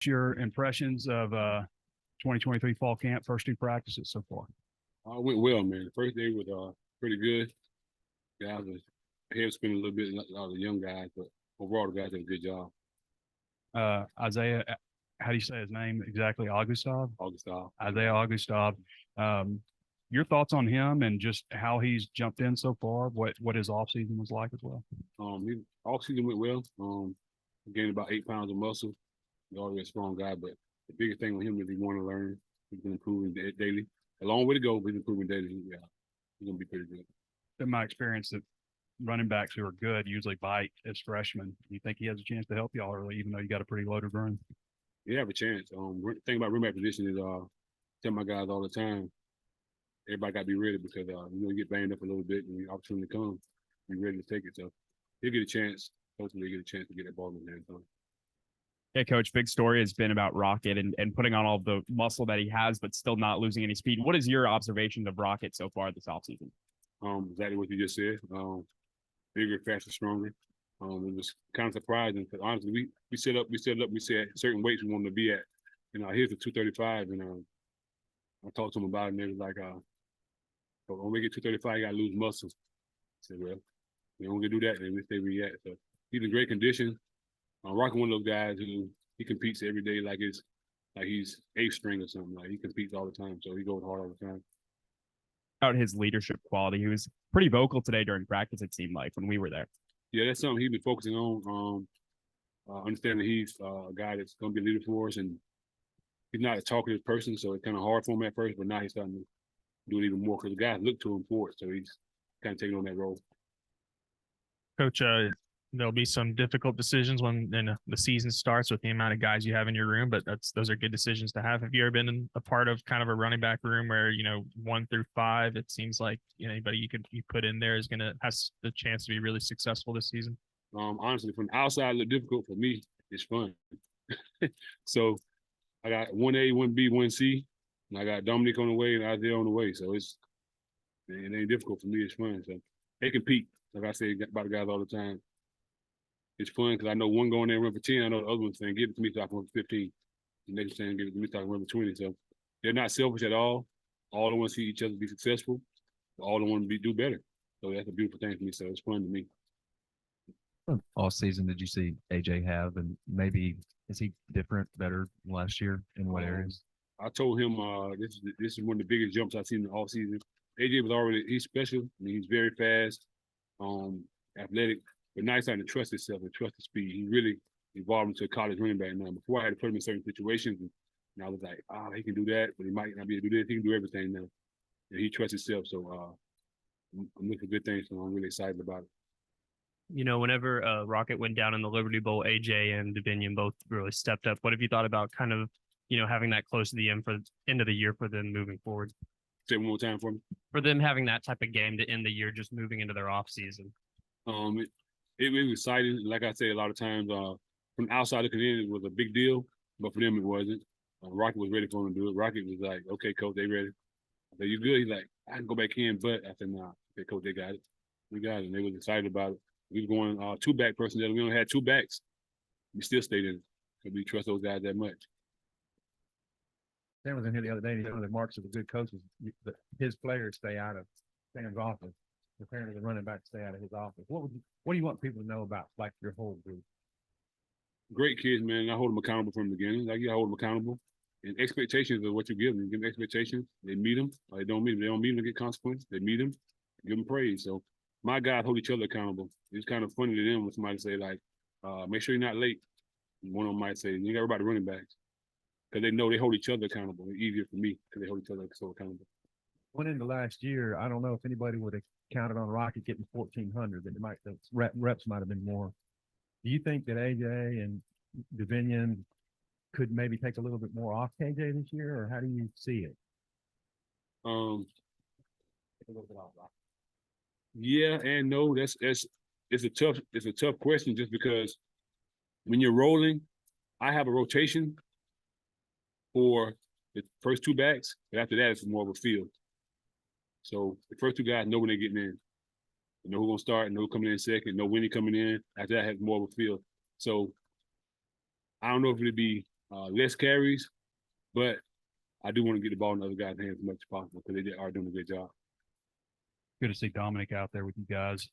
Your impressions of 2023 fall camp, first two practices so far? It went well, man. The first day was pretty good. Guys was head spinning a little bit, a lot of the young guys, but overall the guys did a good job. Isaiah, how do you say his name exactly? Augustov? Augustov. Isaiah Augustov. Um, your thoughts on him and just how he's jumped in so far, what his offseason was like as well? His off season went well. Gained about 8 pounds of muscle. He's already a strong guy, but the biggest thing with him is he want to learn. He's been improving daily. A long way to go, but he's improving daily. Yeah, he's gonna be pretty good. In my experience, that running backs who are good usually bite as freshmen. You think he has a chance to help y'all early, even though you got a pretty loaded room? You have a chance. Thing about running back position is tell my guys all the time, everybody got to be ready because you get banged up a little bit and the opportunity comes, be ready to take it. So he'll get a chance. Hopefully, he'll get a chance to get that ball in his hands. Yeah, coach, big story has been about Rocket and putting on all the muscle that he has, but still not losing any speed. What is your observation of Rocket so far this offseason? Exactly what you just said. Bigger, faster, stronger. It was kind of surprising because honestly, we set up, we said certain weights we wanted to be at. Here's the 235, and I talked to him about it, and they was like, when we get 235, you got to lose muscle. I said, well, we don't get to do that, and we stay where we at. So he's in great condition. Rocket one of those guys who he competes every day like he's eighth string or something. Like he competes all the time, so he goes hard all the time. About his leadership quality, he was pretty vocal today during practice. It seemed like when we were there. Yeah, that's something he's been focusing on. Understanding he's a guy that's going to be a leader for us, and he's not a talkative person, so it's kind of hard for him at first. But now he's starting to do it even more because the guys look to him for it, so he's kind of taking on that role. Coach, there'll be some difficult decisions when the season starts with the amount of guys you have in your room, but those are good decisions to have. Have you ever been a part of kind of a running back room where 1 through 5, it seems like anybody you put in there is has the chance to be really successful this season? Honestly, from the outside, it look difficult. For me, it's fun. So I got 1A, 1B, 1C, and I got Dominic on the way and Isaiah on the way. So it ain't difficult for me. It's fun. So they compete. Like I say about the guys all the time. It's fun because I know one going there and run for 10. I know the other one's saying, give it to me so I can run for 15. The next saying, give it to me so I can run for 20. So they're not selfish at all. All they want to see each other be successful. All they want to do better. So that's a beautiful thing for me. So it's fun to me. All season did you see AJ have, and maybe is he different, better than last year in what areas? I told him this is one of the biggest jumps I've seen in the off season. AJ was he's special. I mean, he's very fast, athletic, but now he's starting to trust himself and trust his speed. He really evolved into a college running back now. Before I had to put him in certain situations, and I was like, he can do that, but he might not be able to do this. He can do everything now. And he trusts himself. So I'm looking for good things, so I'm really excited about it. Whenever Rocket went down in the Liberty Bowl, AJ and Davinian both really stepped up. What have you thought about kind of, having that close to the end of the year for them moving forward? Say it one more time for me. For them having that type of game to end the year, just moving into their off season. It was exciting. Like I say, a lot of times from outside looking in, it was a big deal, but for them it wasn't. Rocket was ready for them to do it. Rocket was like, "Okay, coach, they ready." I said, "You good?" He's like, "I can go back in," but I said, "Nah." I said, "Coach, they got it. We got it." And they was excited about it. We was going two-back personnel. We only had two backs. We still stayed in it because we trust those guys that much. Sam was in here the other day, and one of the marks of a good coach is his players stay out of Sam's office. Apparently, the running back stay out of his office. What do you want people to know about, like, your whole group? Great kids, man. I hold them accountable from the beginning. Like, you hold them accountable. And expectations are what you give them. You give them expectations. They meet them. Or they don't meet them. They don't meet them to get consequence. They meet them. Give them praise. So my guys hold each other accountable. It's kind of funny to them when somebody say, like, make sure you're not late. And one of them might say, you got everybody running backs. Because they know they hold each other accountable. It's easier for me because they hold each other so accountable. Went into last year, I don't know if anybody would have counted on Rocket getting 1,400. That the reps might have been more. Do you think that AJ and Davinian could maybe take a little bit more off KJ this year, or how do you see it? Yeah and no. It's a tough question just because when you're rolling, I have a rotation for the first two backs, but after that it's more of a field. So the first two guys know when they're getting in. They know who's gonna start, know who's coming in second, know when he's coming in. After that, has more of a field. So I don't know if it'd be less carries, but I do want to get the ball in other guys' hands as much as possible because they are doing a good job. Good to see Dominic out there with you guys.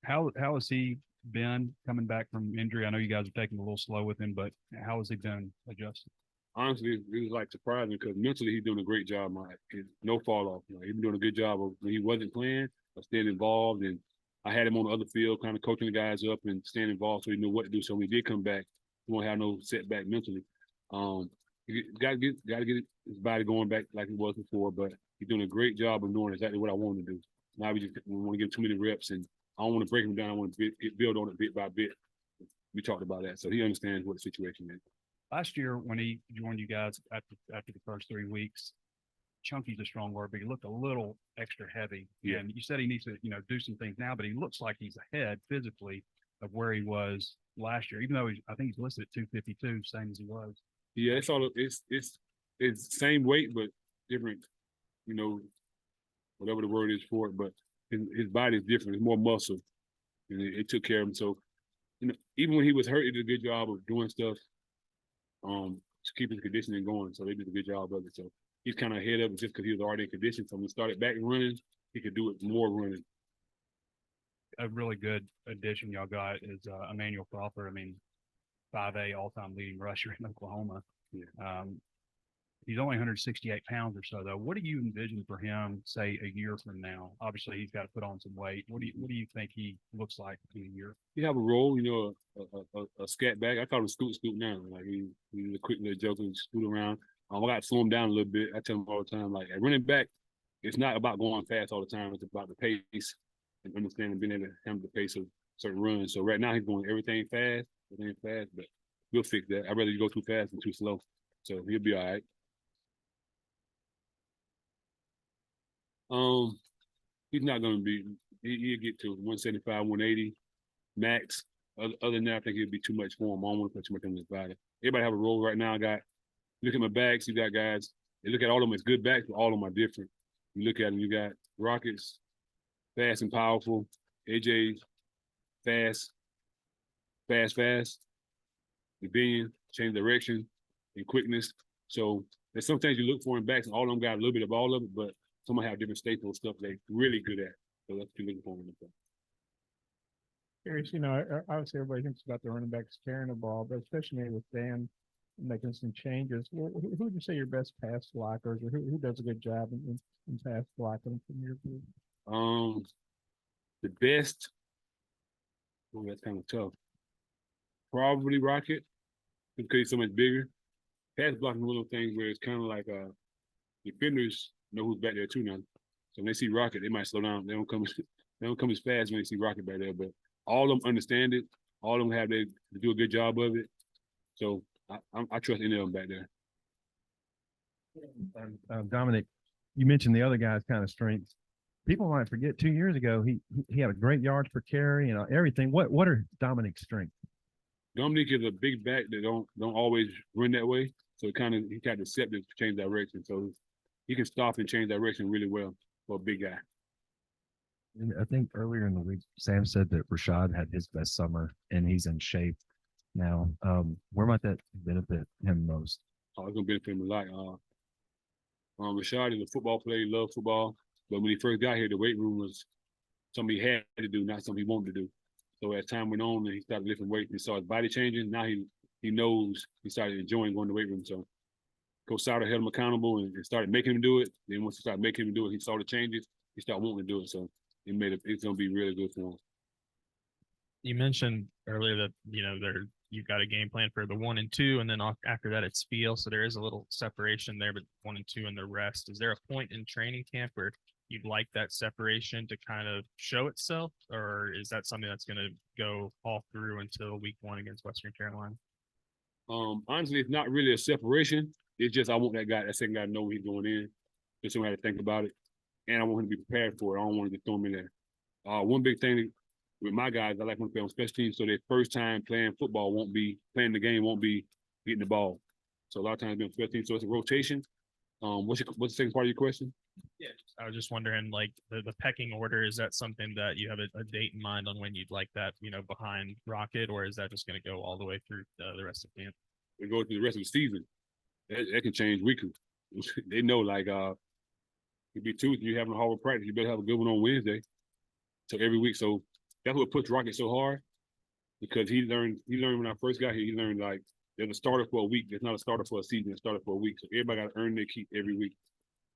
How has he been coming back from injury? I know you guys are taking it a little slow with him, but how has he been adjusting? Honestly, it was like surprising because mentally he's doing a great job. No fall off. He's been doing a good job of when he wasn't playing, of staying involved. And I had him on the other field, kind of coaching the guys up and staying involved so he knew what to do. So when he did come back, he won't have no setback mentally. Got to get his body going back like it was before. But he's doing a great job of knowing exactly what I want him to do. Now we want to give him too many reps, and I don't want to break him down. I want to build on it bit by bit. We talked about that, so he understands what the situation is. Last year, when he joined you guys after the first 3 weeks, chunky's a strong word, but he looked a little extra heavy. Yeah. And you said he needs to, do some things now, but he looks like he's ahead physically of where he was last year, even though I think he's listed at 252, same as he was. Yeah, it's same weight but different, whatever the word is for it. But his body is different. It's more muscle, and it took care of him. So, even when he was hurt, he did a good job of doing stuff, to keep his conditioning going. So they did a good job of it. So he's kind of ahead of it just because he was already in condition. So when he started back running, he could do it more running. A really good addition y'all got is Emmanuel Crawford. I mean, 5A all-time leading rusher in Oklahoma. Yeah. He's only 168 pounds or so, though. What do you envision for him, say, a year from now? Obviously, he's got to put on some weight. What do you think he looks like in a year? He have a role, a scat back. I call him scoot now. Like he's a quick little joker, scoot around. I got to slow him down a little bit. I tell him all the time, like at running back, it's not about going fast all the time. It's about the pace and understanding being able to handle the pace of certain runs. So right now he's going everything fast, but we'll fix that. I'd rather you go too fast than too slow. So he'll be all right. He's not going to be. He'll get to 175, 180 max. Other than that, I think it'd be too much for him. I don't want to put too much on his body. Everybody have a role right now. Look at my backs. You got guys. They look at all of them as good backs, but all of them are different. You look at them. You got Rockets, fast and powerful. AJ, fast. Convenient, change direction, and quickness. So there's some things you look for in backs, and all of them got a little bit of all of it, but some have different staples stuff they're really good at. So that's what you're looking for in the Curious, obviously everybody thinks about the running backs carrying the ball, but especially maybe with Dan making some changes. Who would you say your best pass blockers, or who does a good job in pass blocking from your view? The best. Oh, that's kind of tough. Probably Rocket, because he's so much bigger. Pass blocking is one of those things where it's kind of like defenders know who's back there too now. So when they see Rocket, they might slow down. They don't come as fast when they see Rocket back there. But all of them understand it. All of them have to do a good job of it. So I trust any of them back there. Dominic, you mentioned the other guy's kind of strengths. People might forget 2 years ago he had a great yards per carry and everything. What are Dominic's strengths? Dominic is a big back that don't always run that way. So he kind of deceptive to change direction. So he can stop and change direction really well for a big guy. And I think earlier in the week, Sam said that Rashad had his best summer and he's in shape now. Where might that benefit him most? Oh, it's gonna benefit him a lot. Rashad is a football player. He loves football. But when he first got here, the weight room was something he had to do, not something he wanted to do. So as time went on and he started lifting weights, he saw his body changing. Now he knows he started enjoying going to the weight room. So Coach Sauter held him accountable and started making him do it. Then once he started making him do it, he saw the changes. He started wanting to do it. So it's going to be really good for him. You mentioned earlier that, you've got a game plan for the 1 and 2, and then after that it's feel. So there is a little separation there, but 1 and 2 and the rest. Is there a point in training camp where you'd like that separation to kind of show itself, or is that something that's going to go all through until week 1 against Western Carolina? Honestly, it's not really a separation. It's just I want that second guy to know when he's going in. Just so I have to think about it. And I want him to be prepared for it. I don't want to just throw him in there. One big thing with my guys, I like when they play on special teams, so their first time playing the game won't be getting the ball. So a lot of times being on special teams, so it's a rotation. What's the second part of your question? Yeah, I was just wondering, like the pecking order, is that something that you have a date in mind on when you'd like that, behind Rocket, or is that just going to go all the way through the rest of camp? and go through the rest of the season, that can change weekly. They know like it'd be Tuesday, you having a hard practice, you better have a good one on Wednesday. So every week, so that's what puts Rocket so hard because he learned when I first got here, he learned like there's a starter for a week. There's not a starter for a season, it's a starter for a week. So everybody got to earn their keep every week.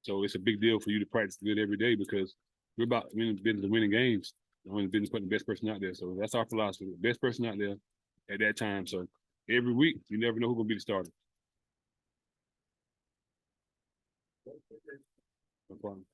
So it's a big deal for you to practice good every day because we're about winning business of winning games. We're in the business putting the best person out there. So that's our philosophy. The best person out there at that time. So every week, you never know who's gonna be the starter. No problem.